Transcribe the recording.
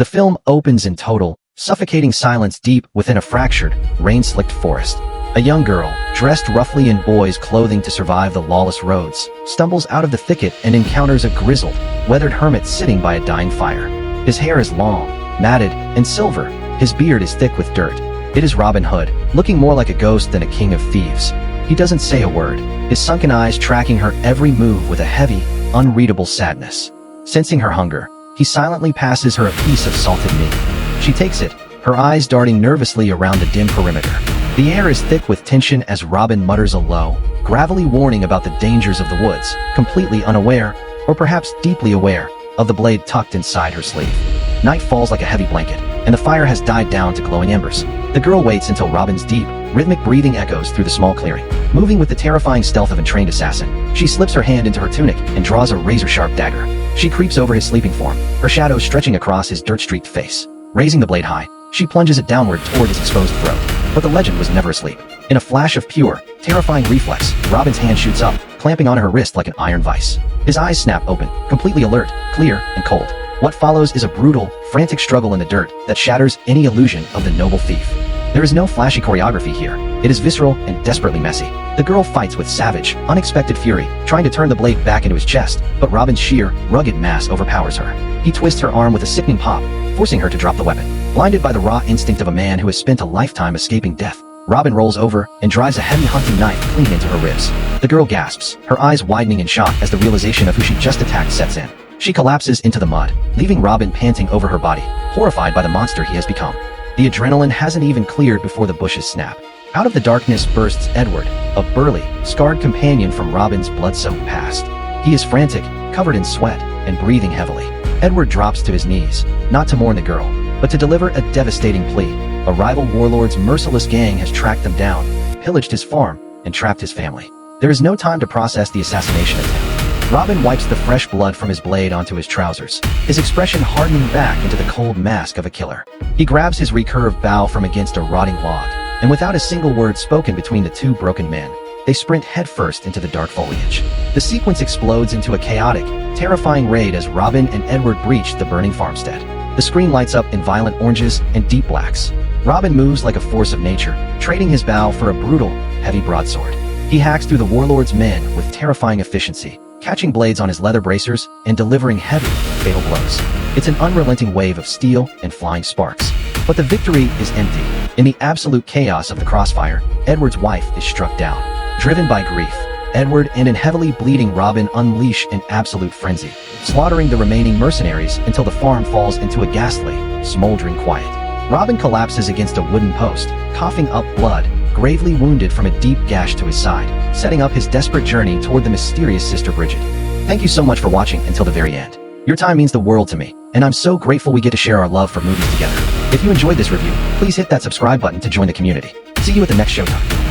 The film opens in total, suffocating silence deep within a fractured, rain-slicked forest. A young girl, dressed roughly in boys' clothing to survive the lawless roads, stumbles out of the thicket and encounters a grizzled, weathered hermit sitting by a dying fire. His hair is long, matted, and silver. His beard is thick with dirt. It is Robin Hood, looking more like a ghost than a king of thieves. He doesn't say a word, his sunken eyes tracking her every move with a heavy, unreadable sadness. Sensing her hunger, he silently passes her a piece of salted meat. She takes it, her eyes darting nervously around the dim perimeter. The air is thick with tension as Robin mutters a low, gravelly warning about the dangers of the woods, completely unaware, or perhaps deeply aware, of the blade tucked inside her sleeve. Night falls like a heavy blanket, and the fire has died down to glowing embers. The girl waits until Robin's deep, rhythmic breathing echoes through the small clearing. Moving with the terrifying stealth of a trained assassin, she slips her hand into her tunic and draws a razor-sharp dagger. She creeps over his sleeping form, her shadow stretching across his dirt-streaked face. Raising the blade high, she plunges it downward toward his exposed throat. But the legend was never asleep. In a flash of pure, terrifying reflex, Robin's hand shoots up, clamping on her wrist like an iron vice. His eyes snap open, completely alert, clear, and cold. What follows is a brutal, frantic struggle in the dirt that shatters any illusion of the noble thief. There is no flashy choreography here. It is visceral and desperately messy. The girl fights with savage, unexpected fury, trying to turn the blade back into his chest, but Robin's sheer, rugged mass overpowers her. He twists her arm with a sickening pop, forcing her to drop the weapon. Blinded by the raw instinct of a man who has spent a lifetime escaping death, Robin rolls over and drives a heavy hunting knife clean into her ribs. The girl gasps, her eyes widening in shock as the realization of who she just attacked sets in. She collapses into the mud, leaving Robin panting over her body, horrified by the monster he has become. The adrenaline hasn't even cleared before the bushes snap. Out of the darkness bursts Edward, a burly, scarred companion from Robin's blood-soaked past. He is frantic, covered in sweat, and breathing heavily. Edward drops to his knees, not to mourn the girl, but to deliver a devastating plea. A rival warlord's merciless gang has tracked them down, pillaged his farm, and trapped his family. There is no time to process the assassination attempt. Robin wipes the fresh blood from his blade onto his trousers, his expression hardening back into the cold mask of a killer. He grabs his recurved bow from against a rotting log, and without a single word spoken between the two broken men, they sprint headfirst into the dark foliage. The sequence explodes into a chaotic, terrifying raid as Robin and Edward breach the burning farmstead. The screen lights up in violent oranges and deep blacks. Robin moves like a force of nature, trading his bow for a brutal, heavy broadsword. He hacks through the warlord's men with terrifying efficiency, catching blades on his leather bracers and delivering heavy, fatal blows. It's an unrelenting wave of steel and flying sparks. But the victory is empty. In the absolute chaos of the crossfire, Edward's wife is struck down. Driven by grief, Edward and an heavily bleeding Robin unleash an absolute frenzy, slaughtering the remaining mercenaries until the farm falls into a ghastly, smoldering quiet. Robin collapses against a wooden post, coughing up blood, gravely wounded from a deep gash to his side, setting up his desperate journey toward the mysterious Sister Bridget. Thank you so much for watching until the very end. Your time means the world to me, and I'm so grateful we get to share our love for movies together. If you enjoyed this review, please hit that subscribe button to join the community. See you at the next showtime.